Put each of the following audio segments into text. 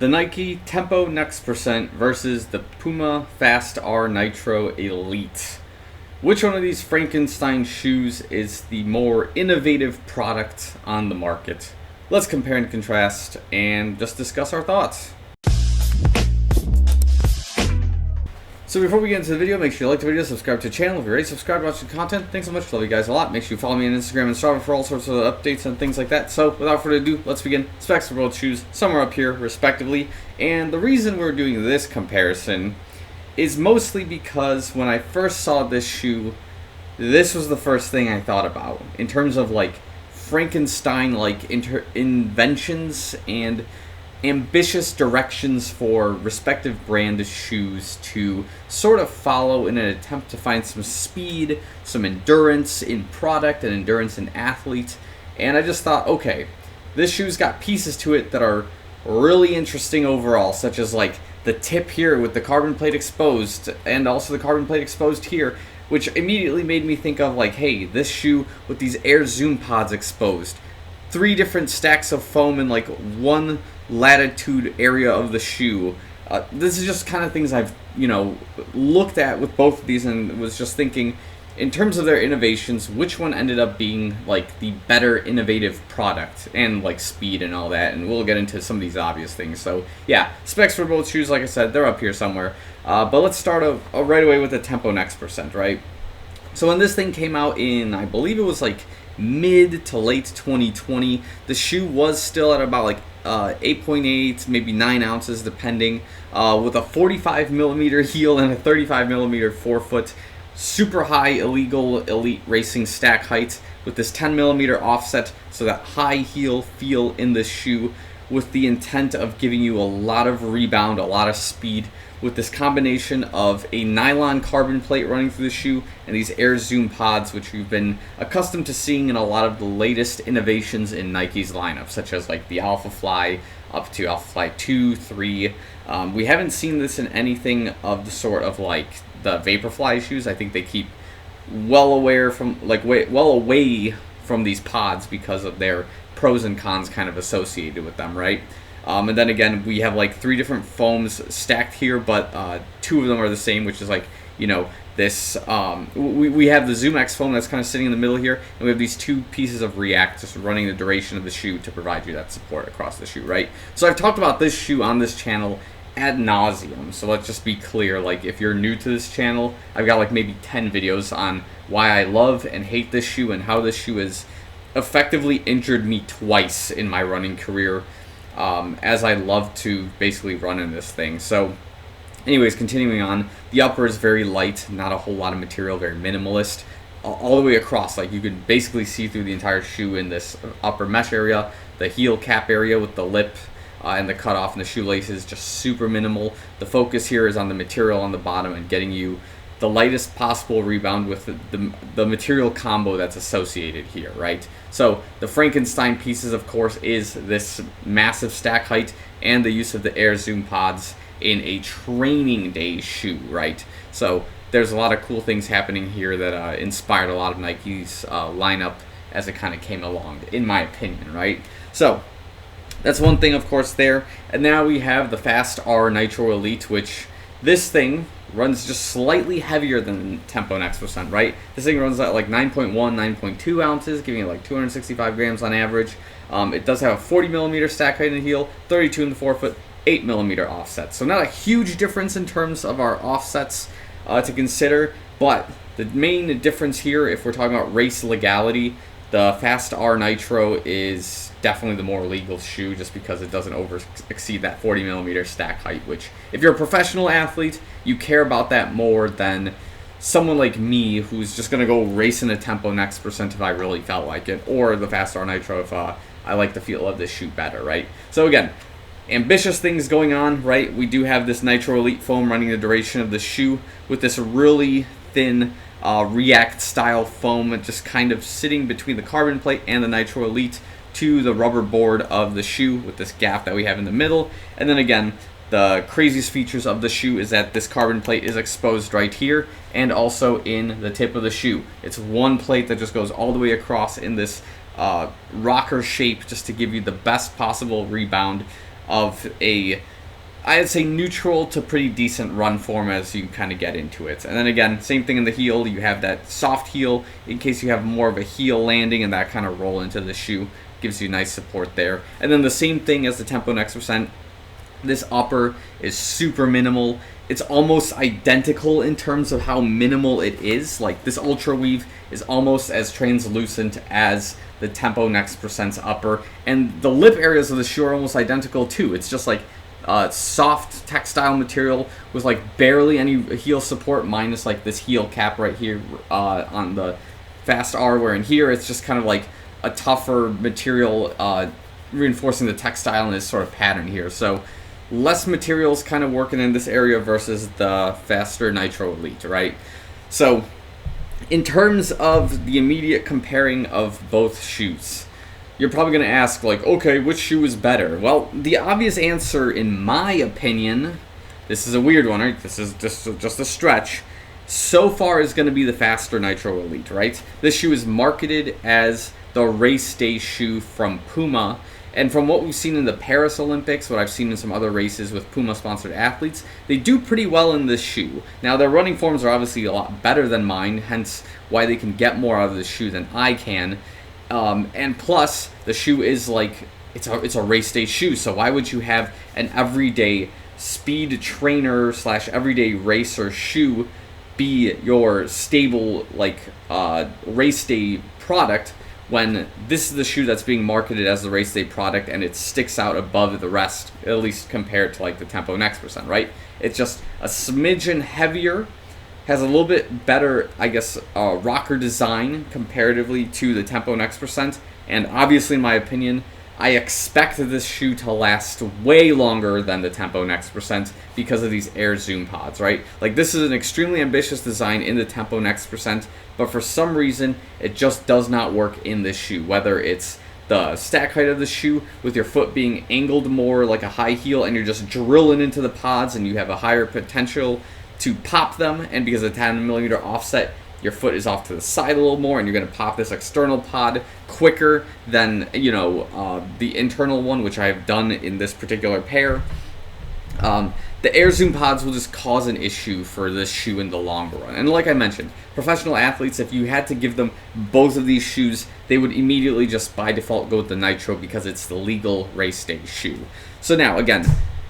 The Nike Tempo Next Percent versus the Puma Fast R Nitro Elite. Which one of these Frankenstein shoes is the more innovative product on the market? Let's compare and contrast and just discuss our thoughts. So before we get into the video, make sure you like the video, subscribe to the channel. If you're already subscribed, watching content, thanks so much. Love you guys a lot. Make sure you follow me on Instagram and Strava for all sorts of updates and things like that. So without further ado, let's begin. Specs for both shoes, somewhere up here, respectively. And the reason we're doing this comparison is mostly because when I first saw this shoe, this was the first thing I thought about in terms of like Frankenstein-like inventions and ambitious directions for respective brand shoes to sort of follow in an attempt to find some speed, some endurance in product and endurance in athlete. And I just thought, okay, this shoe's got pieces to it that are really interesting overall, such as like the tip here with the carbon plate exposed and also the carbon plate exposed here, which immediately made me think of like, hey, this shoe with these air zoom pods exposed, 3 different stacks of foam in like one latitude area of the shoe. This is just kind of things I've looked at with both of these and was just thinking in terms of their innovations, which one ended up being like the better innovative product and like speed and all that, and we'll get into some of these obvious things. So yeah, specs for both shoes, like I said, they're up here somewhere, but let's start right away with the Tempo Next Percent, right? So when this thing came out in, I believe it was like mid to late 2020, the shoe was still at about like 8.8, maybe 9 ounces depending, with a 45 millimeter heel and a 35 millimeter forefoot, super high illegal elite racing stack height with this 10 millimeter offset, so that high heel feel in the shoe with the intent of giving you a lot of rebound, a lot of speed, with this combination of a nylon carbon plate running through the shoe and these air zoom pods, which we've been accustomed to seeing in a lot of the latest innovations in Nike's lineup, such as like the Alpha Fly up to Alpha Fly 2, 3. We haven't seen this in anything of the sort of like the Vaporfly shoes. I think they keep well away from these pods because of their pros and cons kind of associated with them, right? And then again, we have like 3 different foams stacked here, but 2 of them are the same, which is like, this, we have the Zoom X foam that's kind of sitting in the middle here, and we have these 2 pieces of React just running the duration of the shoe to provide you that support across the shoe, right? So I've talked about this shoe on this channel ad nauseum, so let's just be clear, like if you're new to this channel, I've got like maybe 10 videos on why I love and hate this shoe and how this shoe has effectively injured me twice in my running career, as I love to basically run in this thing. So anyways, continuing on, the upper is very light, not a whole lot of material, very minimalist, all the way across. Like you could basically see through the entire shoe in this upper mesh area. The heel cap area with the lip and the cutoff and the shoelaces, just super minimal. The focus here is on the material on the bottom and getting you the lightest possible rebound with the material combo that's associated here, right? So the Frankenstein pieces, of course, is this massive stack height and the use of the air zoom pods in a training day shoe, right? So there's a lot of cool things happening here that inspired a lot of Nike's lineup as it kind of came along, in my opinion, right? So that's one thing, of course, there. And now we have the Fast R Nitro Elite, which this thing runs just slightly heavier than Tempo Next Percent, right? This thing runs at like 9.1, 9.2 ounces, giving it like 265 grams on average. It does have a 40 millimeter stack height in the heel, 32 in the forefoot, 8 millimeter offset. So not a huge difference in terms of our offsets to consider, but the main difference here, if we're talking about race legality, the Fast R Nitro is definitely the more legal shoe just because it doesn't exceed that 40 millimeter stack height, which if you're a professional athlete, you care about that more than someone like me who's just going to go race in a Tempo Next Percent if I really felt like it, or the Fast R Nitro if I like the feel of this shoe better, right? So again, ambitious things going on, right? We do have this Nitro Elite foam running the duration of the shoe with this really thin React style foam just kind of sitting between the carbon plate and the Nitro Elite to the rubber board of the shoe with this gap that we have in the middle. And then again, the craziest features of the shoe is that this carbon plate is exposed right here and also in the tip of the shoe. It's one plate that just goes all the way across in this rocker shape just to give you the best possible rebound of a I'd say neutral to pretty decent run form as you kind of get into it. And then again, same thing in the heel. You have that soft heel in case you have more of a heel landing and that kind of roll into the shoe. Gives you nice support there. And then the same thing as the Tempo Next Percent. This upper is super minimal. It's almost identical in terms of how minimal it is. Like this Ultra Weave is almost as translucent as the Tempo Next Percent's upper. And the lip areas of the shoe are almost identical too. It's just like soft textile material with like barely any heel support, minus like this heel cap right here on the Fast R, where in here it's just kind of like a tougher material reinforcing the textile in this sort of pattern here. So less materials kind of working in this area versus the faster Nitro Elite, right? So in terms of the immediate comparing of both shoes, you're probably going to ask, like, okay, which shoe is better? Well, the obvious answer, in my opinion, this is a weird one, right? This is just a stretch, so far is going to be the faster Nitro Elite, right? This shoe is marketed as the race day shoe from Puma, and from what we've seen in the Paris Olympics, what I've seen in some other races with Puma-sponsored athletes, they do pretty well in this shoe. Now, their running forms are obviously a lot better than mine, hence why they can get more out of this shoe than I can. And plus, the shoe is like, it's a race day shoe, so why would you have an everyday speed trainer / everyday racer shoe be your stable, like, race day product when this is the shoe that's being marketed as the race day product and it sticks out above the rest, at least compared to like the Tempo Next Percent, right? It's just a smidgen heavier, has a little bit better, I guess, rocker design comparatively to the Tempo Next Percent, and obviously, in my opinion, I expect this shoe to last way longer than the Tempo Next Percent because of these Air Zoom pods, right? Like, this is an extremely ambitious design in the Tempo Next Percent, but for some reason, it just does not work in this shoe, whether it's the stack height of the shoe with your foot being angled more like a high heel and you're just drilling into the pods and you have a higher potential to pop them, and because of the 10mm offset, your foot is off to the side a little more and you're going to pop this external pod quicker than, you know, the internal one, which I've done in this particular pair. The Air Zoom pods will just cause an issue for this shoe in the long run. And like I mentioned, professional athletes, if you had to give them both of these shoes, they would immediately just by default go with the Nitro because it's the legal race day shoe. So now, again,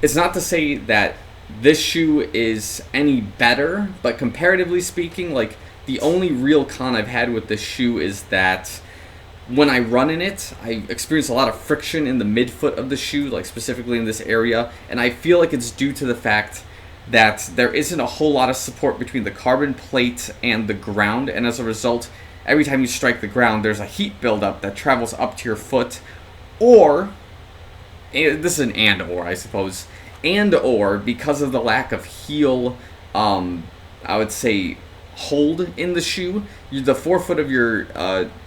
it's not to say that this shoe is any better, but comparatively speaking, like, the only real con I've had with this shoe is that when I run in it, I experience a lot of friction in the midfoot of the shoe, like specifically in this area, and I feel like it's due to the fact that there isn't a whole lot of support between the carbon plate and the ground, and as a result, every time you strike the ground, there's a heat buildup that travels up to your foot, or, and this is an and/or, I suppose, and/or because of the lack of heel, I would say, hold in the shoe, the forefoot of your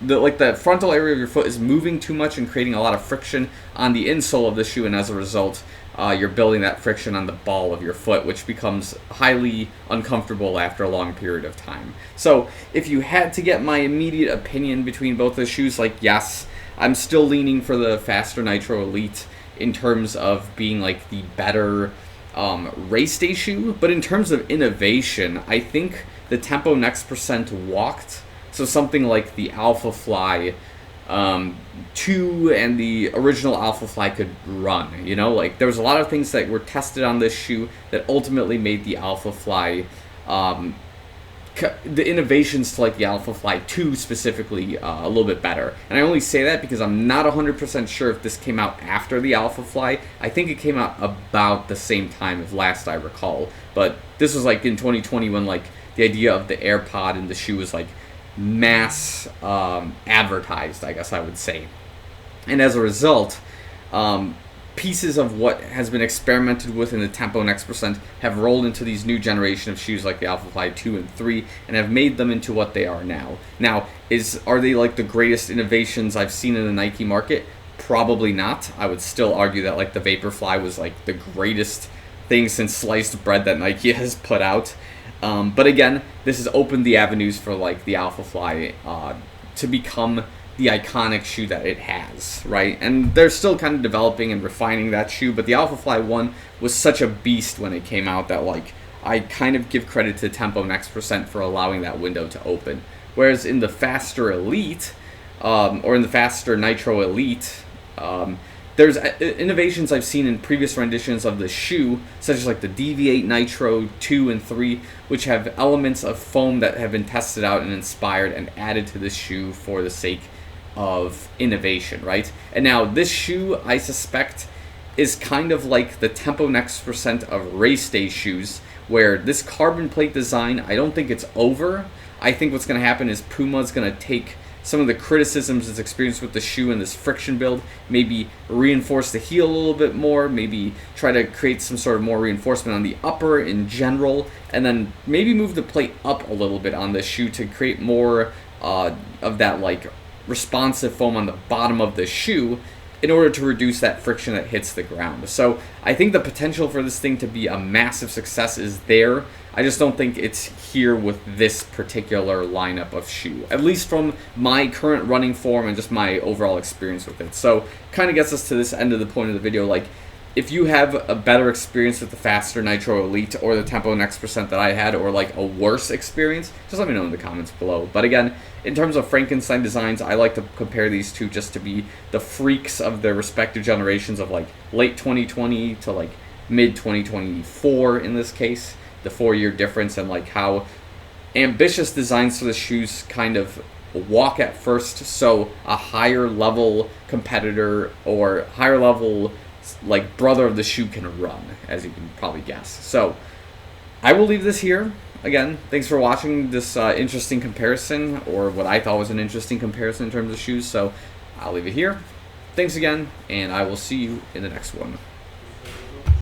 the frontal area of your foot is moving too much and creating a lot of friction on the insole of the shoe, and as a result you're building that friction on the ball of your foot, which becomes highly uncomfortable after a long period of time. So if you had to get my immediate opinion between both the shoes, like, yes, I'm still leaning for the faster Nitro Elite in terms of being like the better race day shoe, but in terms of innovation, I think the Tempo Next Percent walked, so something like the Alpha Fly 2 and the original Alpha Fly could run, you know? Like, there was a lot of things that were tested on this shoe that ultimately made the Alpha Fly, the innovations to like the Alpha Fly 2 specifically, a little bit better. And I only say that because I'm not 100% sure if this came out after the Alpha Fly. I think it came out about the same time as last I recall, but this was like in 2020 when like the idea of the AirPod in the shoe was like mass advertised, I guess I would say. And as a result, pieces of what has been experimented with in the Tempo Next Percent have rolled into these new generation of shoes like the Alpha Fly 2 and 3 and have made them into what they are now. Now, are they like the greatest innovations I've seen in the Nike market? Probably not. I would still argue that like the Vaporfly was like the greatest thing since sliced bread that Nike has put out. But again, this has opened the avenues for like the Alpha Fly to become the iconic shoe that it has, right? And they're still kind of developing and refining that shoe, but the Alphafly 1 was such a beast when it came out that, like, I kind of give credit to Tempo Next Percent for allowing that window to open. Whereas in the Faster Elite, or in the Faster Nitro Elite, there's innovations I've seen in previous renditions of the shoe, such as like the Deviate Nitro 2 and 3, which have elements of foam that have been tested out and inspired and added to this shoe for the sake of innovation, right? And now this shoe, I suspect, is kind of like the Tempo Next Percent of race day shoes, where this carbon plate design, I don't think it's over. I think what's going to happen is Puma's going to take some of the criticisms it's experienced with the shoe and this friction build, maybe reinforce the heel a little bit more, maybe try to create some sort of more reinforcement on the upper in general, and then maybe move the plate up a little bit on the shoe to create more of that like responsive foam on the bottom of the shoe in order to reduce that friction that hits the ground. So I think the potential for this thing to be a massive success is there. I just don't think it's here with this particular lineup of shoe, at least from my current running form and just my overall experience with it. So kind of gets us to this end of the point of the video. Like, if you have a better experience with the Faster Nitro Elite or the Tempo Next Percent that I had, or like a worse experience, just let me know in the comments below. But again, in terms of Frankenstein designs, I like to compare these two just to be the freaks of their respective generations of like late 2020 to like mid 2024 in this case, the 4-year difference, and like how ambitious designs for the shoes kind of walk at first, so a higher level competitor or higher level like brother of the shoe can run, as you can probably guess. So I will leave this here. Again, thanks for watching this interesting comparison, or what I thought was an interesting comparison in terms of shoes. So I'll leave it here. Thanks again, and I will see you in the next one.